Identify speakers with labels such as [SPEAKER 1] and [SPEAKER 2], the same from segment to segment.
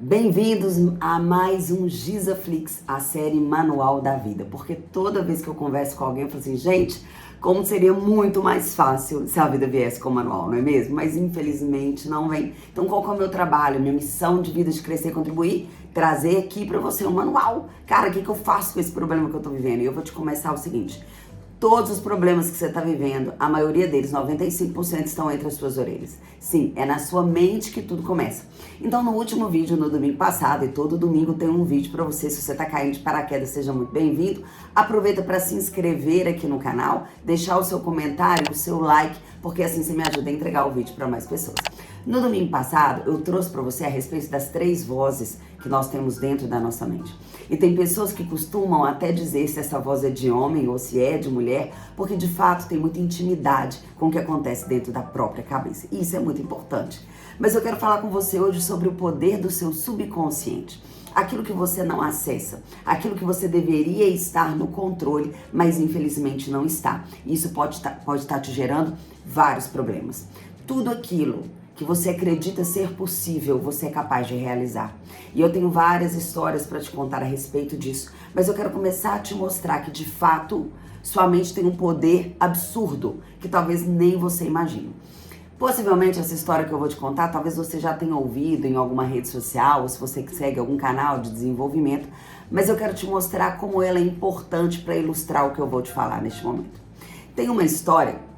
[SPEAKER 1] Bem-vindos a mais um GizaFlix, a série Manual da Vida. Porque toda vez que eu converso com alguém, eu falo assim, gente, como seria muito mais fácil se a vida viesse com manual, não é mesmo? Mas infelizmente não vem. Então qual que é o meu trabalho, minha missão de vida de crescer e contribuir? Trazer aqui pra você um manual. Cara, o que eu faço com esse problema que eu tô vivendo? E eu vou te começar o seguinte. Todos os problemas que você está vivendo, a maioria deles, 95%, estão entre as suas orelhas. Sim, é na sua mente que tudo começa. Então, no último vídeo, no domingo passado, e todo domingo tem um vídeo para você. Se você está caindo de paraquedas, seja muito bem-vindo. Aproveita para se inscrever aqui no canal, deixar o seu comentário, o seu like, porque assim você me ajuda a entregar o vídeo para mais pessoas. No domingo passado, eu trouxe para você a respeito das 3 vozes que nós temos dentro da nossa mente. E tem pessoas que costumam até dizer se essa voz é de homem ou se é de mulher, porque de fato tem muita intimidade com o que acontece dentro da própria cabeça. E isso é muito importante. Mas eu quero falar com você hoje sobre o poder do seu subconsciente. Aquilo que você não acessa, aquilo que você deveria estar no controle, mas infelizmente não está. Isso pode estar te gerando vários problemas. Tudo aquilo que você acredita ser possível, você é capaz de realizar. E eu tenho várias histórias para te contar a respeito disso, mas eu quero começar a te mostrar que, de fato, sua mente tem um poder absurdo, que talvez nem você imagine. Possivelmente essa história que eu vou te contar, talvez você já tenha ouvido em alguma rede social, ou se você segue algum canal de desenvolvimento, mas eu quero te mostrar como ela é importante para ilustrar o que eu vou te falar neste momento. Tem uma história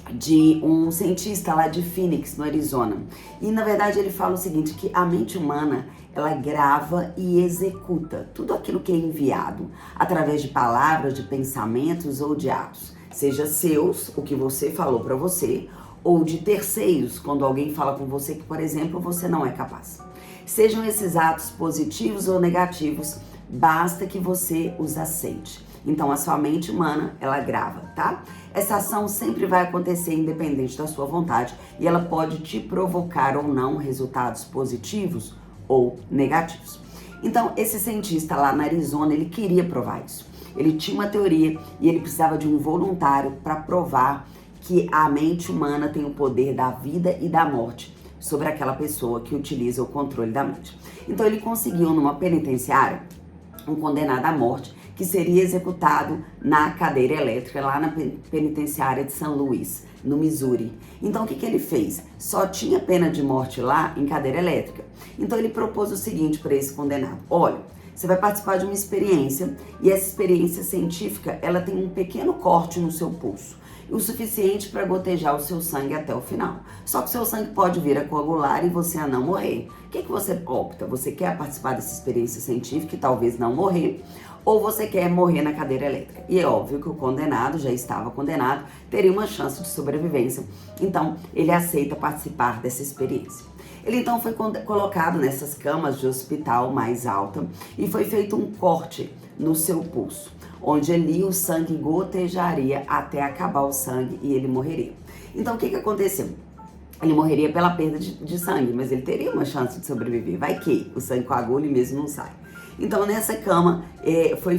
[SPEAKER 1] de um cientista lá de Phoenix, no Arizona. E na verdade ele fala o seguinte, que a mente humana, ela grava e executa tudo aquilo que é enviado, através de palavras, de pensamentos ou de atos. Seja seus, o que você falou para você, ou de terceiros, quando alguém fala com você que, por exemplo, você não é capaz. Sejam esses atos positivos ou negativos, basta que você os aceite. Então, a sua mente humana, ela grava, tá? Essa ação sempre vai acontecer independente da sua vontade e ela pode te provocar ou não resultados positivos ou negativos. Então, esse cientista lá na Arizona, ele queria provar isso. Ele tinha uma teoria e ele precisava de um voluntário para provar que a mente humana tem o poder da vida e da morte sobre aquela pessoa que utiliza o controle da mente. Então, ele conseguiu numa penitenciária um condenado à morte que seria executado na cadeira elétrica lá na penitenciária de São Luís, no Missouri. Então o que ele fez? Só tinha pena de morte lá em cadeira elétrica. Então ele propôs o seguinte para esse condenado: olha, você vai participar de uma experiência e essa experiência científica, ela tem um pequeno corte no seu pulso, o suficiente para gotejar o seu sangue até o final. Só que o seu sangue pode vir a coagular e você a não morrer. O que você opta? Você quer participar dessa experiência científica e talvez não morrer? Ou você quer morrer na cadeira elétrica? E é óbvio que o condenado, já estava condenado, teria uma chance de sobrevivência. Então, ele aceita participar dessa experiência. Ele então foi colocado nessas camas de hospital mais alta e foi feito um corte no seu pulso, onde ali o sangue gotejaria até acabar o sangue e ele morreria. Então, o que aconteceu? Ele morreria pela perda de sangue, mas ele teria uma chance de sobreviver. Vai que o sangue coagula e mesmo não sai. Então, nessa cama,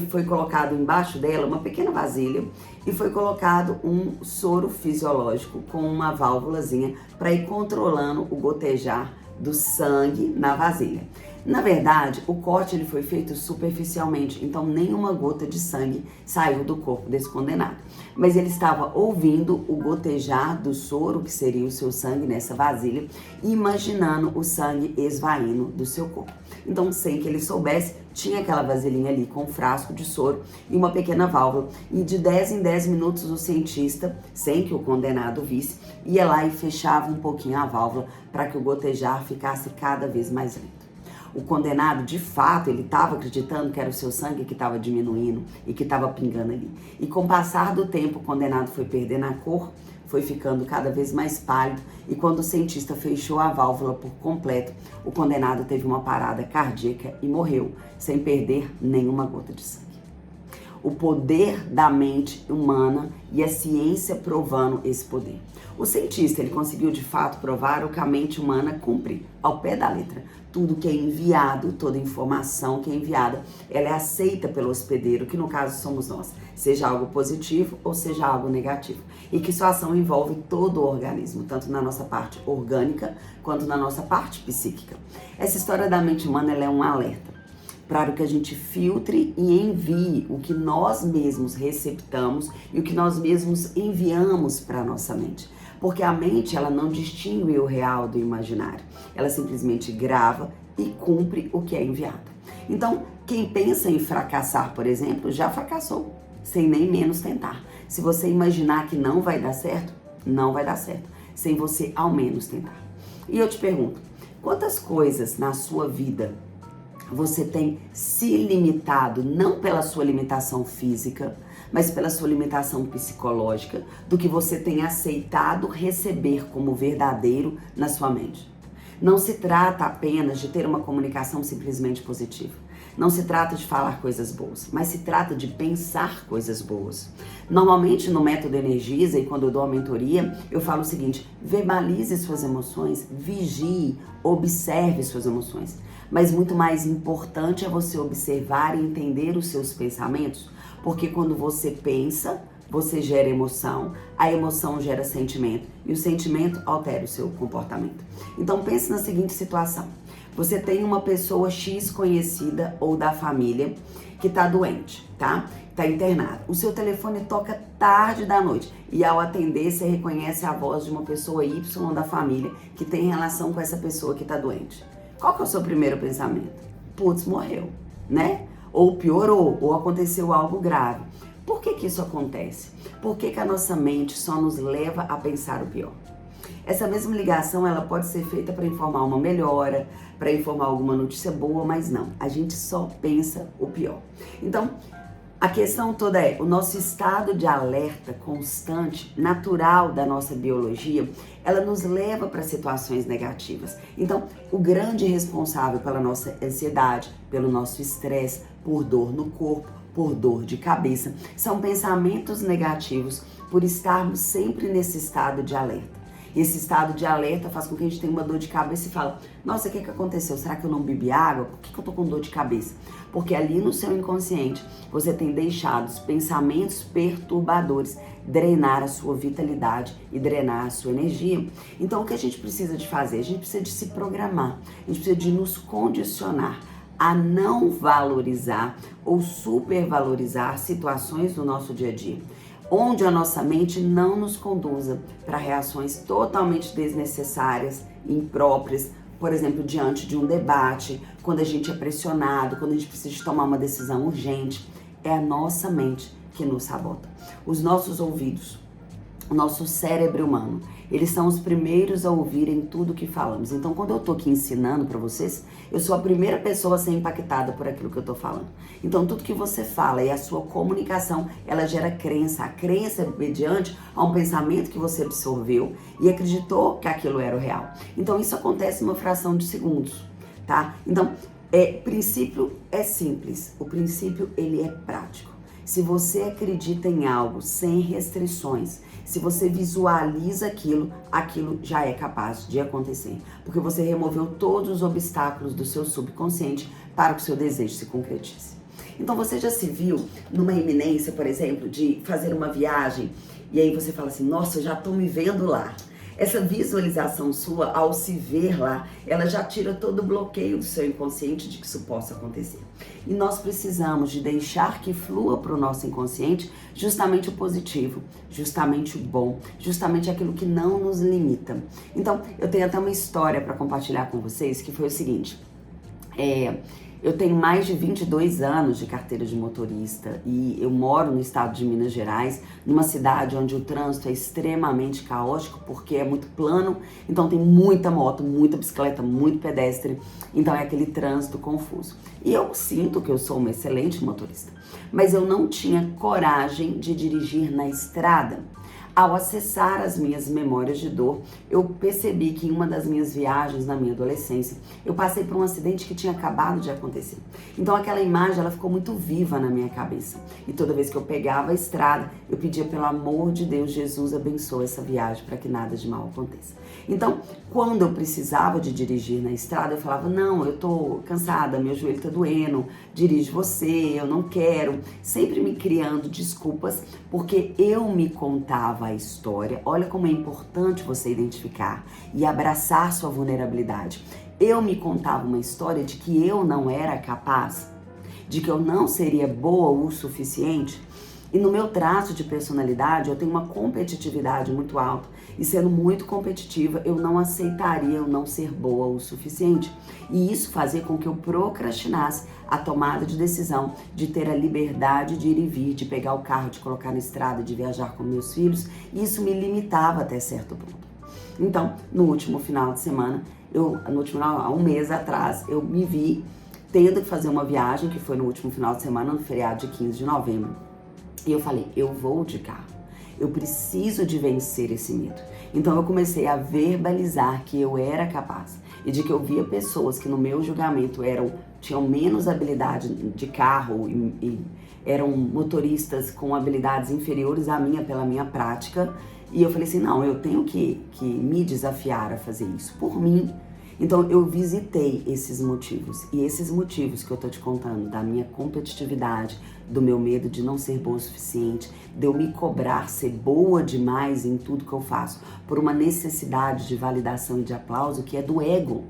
[SPEAKER 1] foi colocado embaixo dela uma pequena vasilha e foi colocado um soro fisiológico com uma válvulazinha para ir controlando o gotejar do sangue na vasilha. Na verdade, o corte ele foi feito superficialmente, então nenhuma gota de sangue saiu do corpo desse condenado. Mas ele estava ouvindo o gotejar do soro, que seria o seu sangue nessa vasilha, e imaginando o sangue esvaindo do seu corpo. Então, sem que ele soubesse, tinha aquela vasilhinha ali com um frasco de soro e uma pequena válvula. E de 10 em 10 minutos o cientista, sem que o condenado visse, ia lá e fechava um pouquinho a válvula para que o gotejar ficasse cada vez mais lento. O condenado, de fato, ele estava acreditando que era o seu sangue que estava diminuindo e que estava pingando ali. E com o passar do tempo, o condenado foi perdendo a cor, foi ficando cada vez mais pálido e quando o cientista fechou a válvula por completo, o condenado teve uma parada cardíaca e morreu, sem perder nenhuma gota de sangue. o poder da mente humana e a ciência provando esse poder. O cientista, ele conseguiu de fato provar que a mente humana cumpre ao pé da letra. Tudo que é enviado, toda informação que é enviada, ela é aceita pelo hospedeiro, que no caso somos nós, seja algo positivo ou seja algo negativo. E que sua ação envolve todo o organismo, tanto na nossa parte orgânica quanto na nossa parte psíquica. Essa história da mente humana, ela é um alerta para que a gente filtre e envie o que nós mesmos receptamos e o que nós mesmos enviamos para a nossa mente. Porque a mente, ela não distingue o real do imaginário. Ela simplesmente grava e cumpre o que é enviado. Então, quem pensa em fracassar, por exemplo, já fracassou, sem nem menos tentar. Se você imaginar que não vai dar certo, não vai dar certo, sem você ao menos tentar. E eu te pergunto, quantas coisas na sua vida você tem se limitado, não pela sua limitação física, mas pela sua limitação psicológica, do que você tem aceitado receber como verdadeiro na sua mente? Não se trata apenas de ter uma comunicação simplesmente positiva. Não se trata de falar coisas boas, mas se trata de pensar coisas boas. Normalmente no método Energiza, e quando eu dou a mentoria, eu falo o seguinte: verbalize suas emoções, vigie, observe suas emoções. Mas muito mais importante é você observar e entender os seus pensamentos, porque quando você pensa, você gera emoção, a emoção gera sentimento e o sentimento altera o seu comportamento. Então pense na seguinte situação: você tem uma pessoa X conhecida ou da família que está doente, tá? Está internada. O seu telefone toca tarde da noite e ao atender você reconhece a voz de uma pessoa Y da família que tem relação com essa pessoa que está doente. Qual que é o seu primeiro pensamento? Putz, morreu, né? Ou piorou, ou aconteceu algo grave. Por que isso acontece? Por que a nossa mente só nos leva a pensar o pior? Essa mesma ligação, ela pode ser feita para informar uma melhora, para informar alguma notícia boa, mas não. A gente só pensa o pior. Então, a questão toda é, o nosso estado de alerta constante, natural da nossa biologia, ela nos leva para situações negativas. Então, o grande responsável pela nossa ansiedade, pelo nosso estresse, por dor no corpo, por dor de cabeça, são pensamentos negativos por estarmos sempre nesse estado de alerta. Esse estado de alerta faz com que a gente tenha uma dor de cabeça e fala: nossa, o que aconteceu? Será que eu não bebi água? Por que eu tô com dor de cabeça? Porque ali no seu inconsciente você tem deixado os pensamentos perturbadores drenar a sua vitalidade e drenar a sua energia. Então o que a gente precisa de fazer? A gente precisa de se programar, a gente precisa de nos condicionar a não valorizar ou supervalorizar situações do nosso dia a dia, onde a nossa mente não nos conduza para reações totalmente desnecessárias, impróprias, por exemplo, diante de um debate, quando a gente é pressionado, quando a gente precisa de tomar uma decisão urgente. É a nossa mente que nos sabota. Os nossos ouvidos, o nosso cérebro humano, eles são os primeiros a ouvirem tudo que falamos. Então, quando eu tô aqui ensinando para vocês, eu sou a primeira pessoa a ser impactada por aquilo que eu tô falando. Então, tudo que você fala e a sua comunicação, ela gera crença. A crença é mediante a um pensamento que você absorveu e acreditou que aquilo era o real. Então, isso acontece numa fração de segundos, tá? Então, o princípio é simples. O princípio, ele é prático. Se você acredita em algo sem restrições, se você visualiza aquilo, aquilo já é capaz de acontecer. Porque você removeu todos os obstáculos do seu subconsciente para que o seu desejo se concretize. Então você já se viu numa iminência, por exemplo, de fazer uma viagem e aí você fala assim: nossa, eu já tô me vendo lá. Essa visualização sua, ao se ver lá, ela já tira todo o bloqueio do seu inconsciente de que isso possa acontecer. E nós precisamos de deixar que flua para o nosso inconsciente justamente o positivo, justamente o bom, justamente aquilo que não nos limita. Então, eu tenho até uma história para compartilhar com vocês, que foi o seguinte: eu tenho mais de 22 anos de carteira de motorista e eu moro no estado de Minas Gerais, numa cidade onde o trânsito é extremamente caótico porque é muito plano, então tem muita moto, muita bicicleta, muito pedestre, então é aquele trânsito confuso. E eu sinto que eu sou uma excelente motorista, mas eu não tinha coragem de dirigir na estrada. Ao acessar as minhas memórias de dor, eu percebi que em uma das minhas viagens na minha adolescência, eu passei por um acidente que tinha acabado de acontecer. Então aquela imagem, ela ficou muito viva na minha cabeça. E toda vez que eu pegava a estrada, eu pedia pelo amor de Deus, Jesus abençoe essa viagem para que nada de mal aconteça. Então, quando eu precisava de dirigir na estrada, eu falava, não, eu tô cansada, meu joelho tá doendo, dirige você, eu não quero. Sempre me criando desculpas, porque eu me contava a história. Olha como é importante você identificar e abraçar sua vulnerabilidade. Eu me contava uma história de que eu não era capaz, de que eu não seria boa o suficiente. E no meu traço de personalidade, eu tenho uma competitividade muito alta. E sendo muito competitiva, eu não aceitaria eu não ser boa o suficiente. E isso fazia com que eu procrastinasse a tomada de decisão de ter a liberdade de ir e vir, de pegar o carro, de colocar na estrada, de viajar com meus filhos. E isso me limitava até certo ponto. Então, no último final de semana, há um mês atrás, eu me vi tendo que fazer uma viagem, que foi no último final de semana, no feriado de 15 de novembro. E eu falei, eu vou de carro. Eu preciso de vencer esse medo. Então eu comecei a verbalizar que eu era capaz. E de que eu via pessoas que no meu julgamento tinham menos habilidade de carro e eram motoristas com habilidades inferiores à minha pela minha prática. E eu falei assim, não, eu tenho que me desafiar a fazer isso por mim. Então eu visitei esses motivos, e esses motivos que eu tô te contando, da minha competitividade, do meu medo de não ser boa o suficiente, de eu me cobrar ser boa demais em tudo que eu faço, por uma necessidade de validação e de aplauso que é do ego.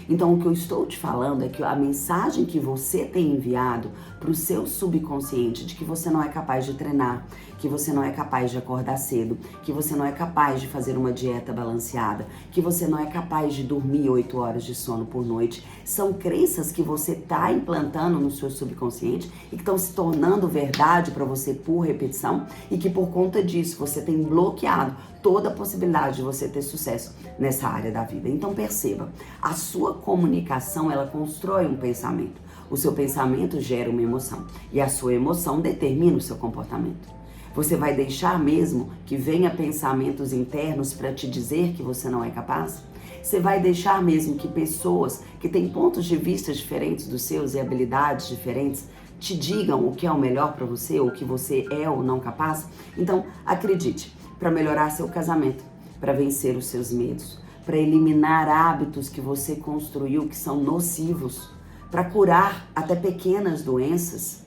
[SPEAKER 1] Então o que eu estou te falando é que a mensagem que você tem enviado para o seu subconsciente de que você não é capaz de treinar, que você não é capaz de acordar cedo, que você não é capaz de fazer uma dieta balanceada, que você não é capaz de dormir 8 horas de sono por noite, são crenças que você está implantando no seu subconsciente e que estão se tornando verdade para você por repetição e que por conta disso você tem bloqueado toda a possibilidade de você ter sucesso nessa área da vida. Então perceba, a sua comunicação, ela constrói um pensamento. O seu pensamento gera uma emoção e a sua emoção determina o seu comportamento. Você vai deixar mesmo que venha pensamentos internos para te dizer que você não é capaz? Você vai deixar mesmo que pessoas que têm pontos de vista diferentes dos seus e habilidades diferentes te digam o que é o melhor para você, ou o que você é ou não capaz? Então, acredite, para melhorar seu casamento, para vencer os seus medos, para eliminar hábitos que você construiu que são nocivos, para curar até pequenas doenças,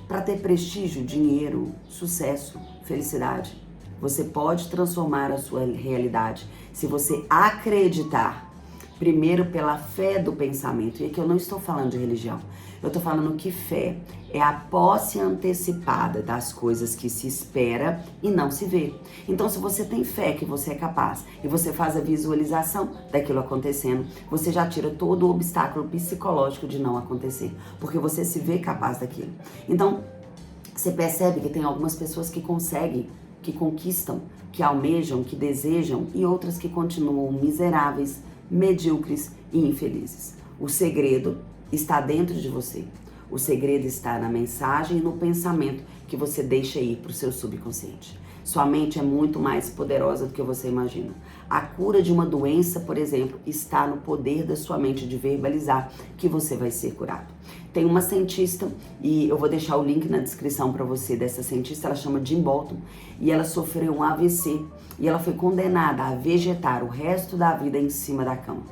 [SPEAKER 1] para ter prestígio, dinheiro, sucesso, felicidade. Você pode transformar a sua realidade se você acreditar, primeiro pela fé do pensamento. E aqui eu não estou falando de religião, eu estou falando que fé é a posse antecipada das coisas que se espera e não se vê. Então, se você tem fé que você é capaz e você faz a visualização daquilo acontecendo, você já tira todo o obstáculo psicológico de não acontecer, porque você se vê capaz daquilo. Então, você percebe que tem algumas pessoas que conseguem, que conquistam, que almejam, que desejam, e outras que continuam miseráveis, medíocres e infelizes. O segredo está dentro de você. O segredo está na mensagem e no pensamento que você deixa ir para o seu subconsciente. Sua mente é muito mais poderosa do que você imagina. A cura de uma doença, por exemplo, está no poder da sua mente de verbalizar que você vai ser curado. Tem uma cientista, e eu vou deixar o link na descrição para você dessa cientista, ela chama Jim Bolton, e ela sofreu um AVC, e ela foi condenada a vegetar o resto da vida em cima da cama.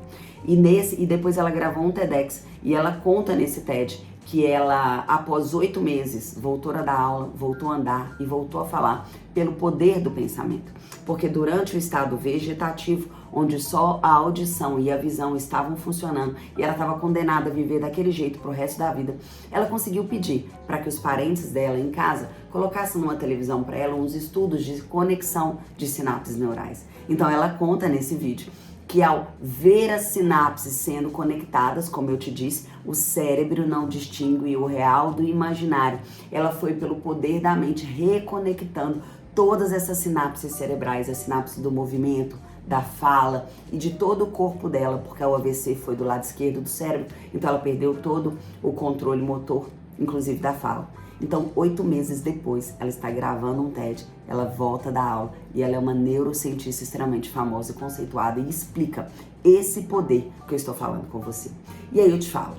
[SPEAKER 1] E depois ela gravou um TEDx, e ela conta nesse TED que ela, após 8 meses, voltou a dar aula, voltou a andar e voltou a falar pelo poder do pensamento. Porque durante o estado vegetativo, onde só a audição e a visão estavam funcionando e ela estava condenada a viver daquele jeito pro resto da vida, ela conseguiu pedir para que os parentes dela em casa colocassem numa televisão para ela uns estudos de conexão de sinapses neurais. Então ela conta nesse vídeo que ao ver as sinapses sendo conectadas, como eu te disse, o cérebro não distingue o real do imaginário. Ela foi pelo poder da mente reconectando todas essas sinapses cerebrais, a sinapse do movimento, da fala e de todo o corpo dela, porque o AVC foi do lado esquerdo do cérebro, então ela perdeu todo o controle motor, inclusive da fala. Então, 8 meses depois, ela está gravando um TED, ela volta da aula e ela é uma neurocientista extremamente famosa e conceituada e explica esse poder que eu estou falando com você. E aí eu te falo,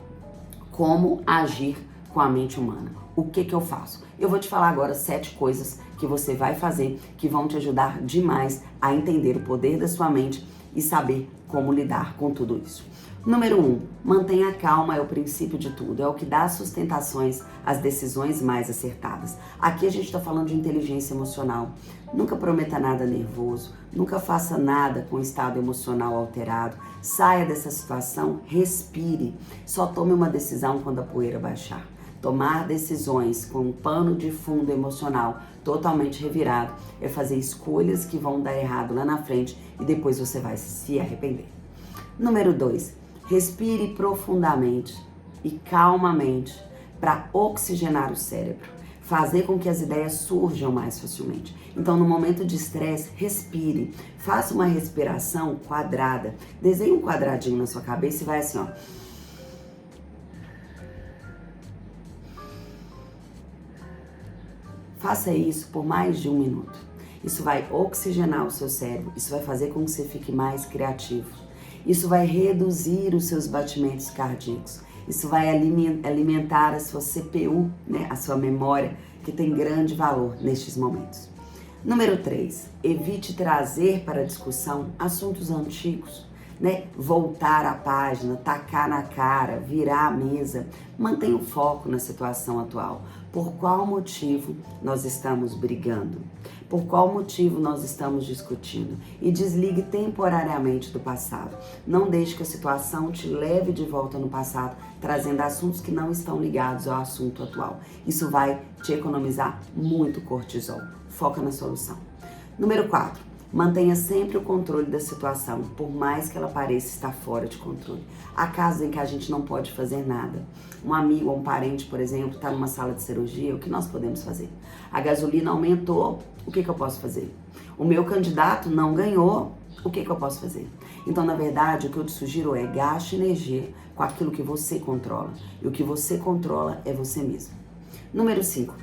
[SPEAKER 1] como agir com a mente humana? O que eu faço? Eu vou te falar agora 7 coisas que você vai fazer que vão te ajudar demais a entender o poder da sua mente e saber como lidar com tudo isso. Número 1, mantenha calma, é o princípio de tudo, é o que dá sustentações às decisões mais acertadas. Aqui a gente está falando de inteligência emocional. Nunca prometa nada nervoso, nunca faça nada com estado emocional alterado. Saia dessa situação, respire. Só tome uma decisão quando a poeira baixar. Tomar decisões com um pano de fundo emocional totalmente revirado é fazer escolhas que vão dar errado lá na frente e depois você vai se arrepender. Número 2, respire profundamente e calmamente para oxigenar o cérebro, fazer com que as ideias surjam mais facilmente. Então, no momento de estresse, respire, faça uma respiração quadrada, desenhe um quadradinho na sua cabeça e vai assim, ó. Faça isso por mais de 1 minuto. Isso vai oxigenar o seu cérebro, isso vai fazer com que você fique mais criativo. Isso vai reduzir os seus batimentos cardíacos. Isso vai alimentar a sua CPU, né, a sua memória, que tem grande valor nestes momentos. Número 3, evite trazer para a discussão assuntos antigos, né? Voltar a página, tacar na cara, virar a mesa. Mantenha o foco na situação atual. Por qual motivo nós estamos brigando? Por qual motivo nós estamos discutindo? E desligue temporariamente do passado. Não deixe que a situação te leve de volta no passado, trazendo assuntos que não estão ligados ao assunto atual. Isso vai te economizar muito cortisol. Foca na solução. Número 4. Mantenha sempre o controle da situação, por mais que ela pareça estar fora de controle. Há casos em que a gente não pode fazer nada. Um amigo ou um parente, por exemplo, está numa sala de cirurgia, o que nós podemos fazer? A gasolina aumentou, o que eu posso fazer? O meu candidato não ganhou, o que eu posso fazer? Então, na verdade, o que eu te sugiro é gaste energia com aquilo que você controla. E o que você controla é você mesmo. Número 5.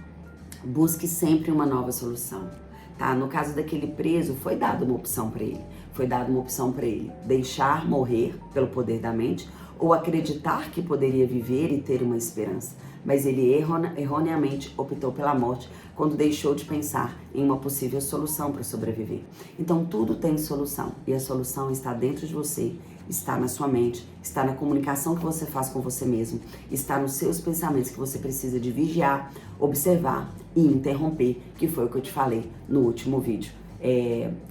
[SPEAKER 1] Busque sempre uma nova solução. Tá? No caso daquele preso, foi dada uma opção para ele. Foi dada uma opção para ele deixar morrer pelo poder da mente ou acreditar que poderia viver e ter uma esperança. Mas ele erroneamente optou pela morte quando deixou de pensar em uma possível solução para sobreviver. Então tudo tem solução e a solução está dentro de você, está na sua mente, está na comunicação que você faz com você mesmo, está nos seus pensamentos que você precisa de vigiar, observar e interromper, que foi o que eu te falei no último vídeo.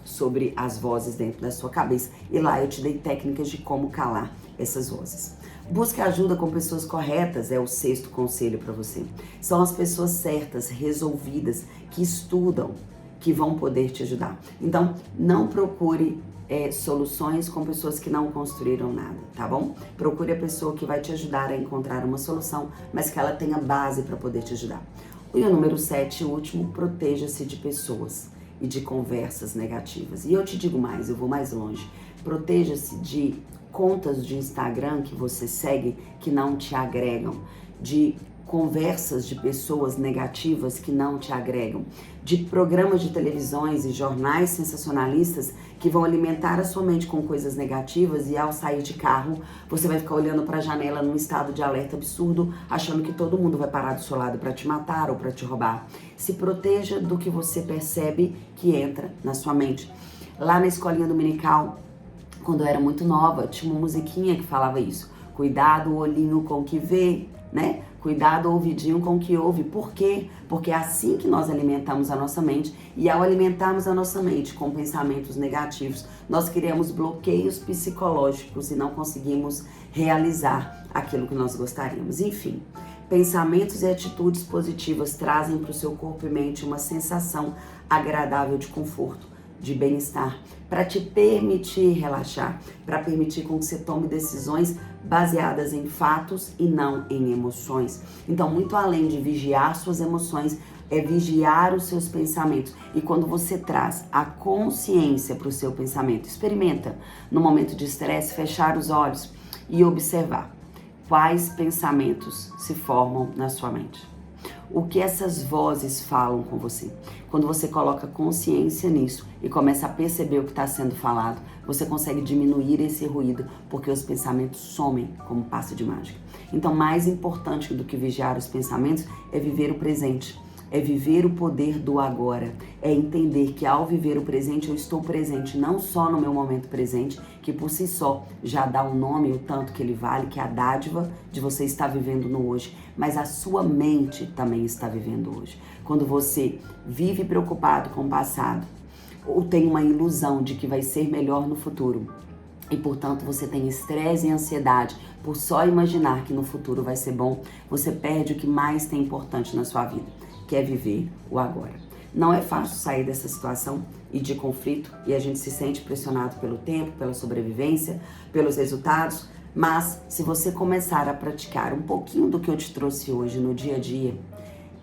[SPEAKER 1] Sobre as vozes dentro da sua cabeça. E lá eu te dei técnicas de como calar essas vozes. Busque ajuda com pessoas corretas, é o 6º conselho para você. São as pessoas certas, resolvidas, que estudam, que vão poder te ajudar. Então, não procure soluções com pessoas que não construíram nada, tá bom? Procure a pessoa que vai te ajudar a encontrar uma solução, mas que ela tenha base para poder te ajudar. E o número 7, o último, proteja-se de pessoas e de conversas negativas. E eu te digo mais, eu vou mais longe. Proteja-se de contas de Instagram que você segue que não te agregam, de conversas de pessoas negativas que não te agregam, de programas de televisões e jornais sensacionalistas que vão alimentar a sua mente com coisas negativas e ao sair de carro você vai ficar olhando para a janela num estado de alerta absurdo, achando que todo mundo vai parar do seu lado para te matar ou para te roubar. Se proteja do que você percebe que entra na sua mente. Lá na escolinha dominical, quando eu era muito nova, tinha uma musiquinha que falava isso. Cuidado o olhinho com o que vê, né? Cuidado o ouvidinho com o que ouve. Por quê? Porque é assim que nós alimentamos a nossa mente. E ao alimentarmos a nossa mente com pensamentos negativos, nós criamos bloqueios psicológicos e não conseguimos realizar aquilo que nós gostaríamos. Enfim, pensamentos e atitudes positivas trazem para o seu corpo e mente uma sensação agradável de conforto, de bem-estar, para te permitir relaxar, para permitir com que você tome decisões baseadas em fatos e não em emoções. Então, muito além de vigiar suas emoções, é vigiar os seus pensamentos. E quando você traz a consciência para o seu pensamento, experimenta, no momento de estresse, fechar os olhos e observar quais pensamentos se formam na sua mente. O que essas vozes falam com você? Quando você coloca consciência nisso e começa a perceber o que está sendo falado, você consegue diminuir esse ruído, porque os pensamentos somem como passe de mágica. Então, mais importante do que vigiar os pensamentos é viver o presente. É viver o poder do agora, é entender que ao viver o presente eu estou presente não só no meu momento presente, que por si só já dá um nome, o tanto que ele vale, que é a dádiva de você estar vivendo no hoje, mas a sua mente também está vivendo hoje. Quando você vive preocupado com o passado, ou tem uma ilusão de que vai ser melhor no futuro, e portanto você tem estresse e ansiedade por só imaginar que no futuro vai ser bom, você perde o que mais tem importante na sua vida, que é viver o agora. Não é fácil sair dessa situação e de conflito, e a gente se sente pressionado pelo tempo, pela sobrevivência, pelos resultados, mas se você começar a praticar um pouquinho do que eu te trouxe hoje no dia a dia,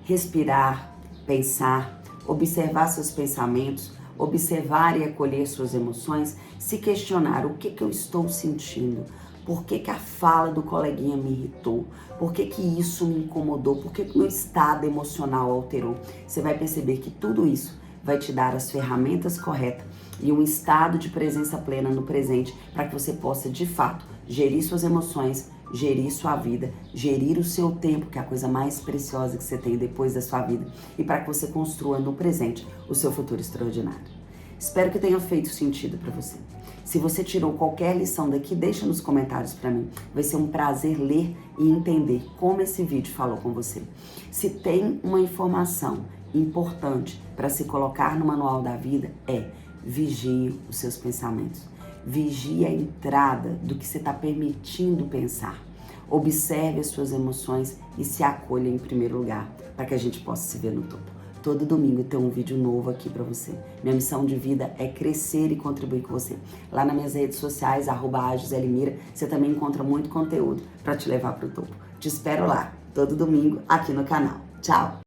[SPEAKER 1] respirar, pensar, observar seus pensamentos, observar e acolher suas emoções, se questionar o que eu estou sentindo, por que a fala do coleguinha me irritou, por que isso me incomodou, por que o meu estado emocional alterou. Você vai perceber que tudo isso vai te dar as ferramentas corretas e um estado de presença plena no presente para que você possa, de fato, gerir suas emoções, gerir sua vida, gerir o seu tempo, que é a coisa mais preciosa que você tem depois da sua vida, e para que você construa no presente o seu futuro extraordinário. Espero que tenha feito sentido para você. Se você tirou qualquer lição daqui, deixa nos comentários para mim. Vai ser um prazer ler e entender como esse vídeo falou com você. Se tem uma informação importante para se colocar no manual da vida, vigie os seus pensamentos. Vigie a entrada do que você está permitindo pensar. Observe as suas emoções e se acolha em primeiro lugar, para que a gente possa se ver no topo. Todo domingo tem um vídeo novo aqui pra você. Minha missão de vida é crescer e contribuir com você. Lá nas minhas redes sociais, @ajoselimira, você também encontra muito conteúdo pra te levar pro topo. Te espero lá, todo domingo, aqui no canal. Tchau!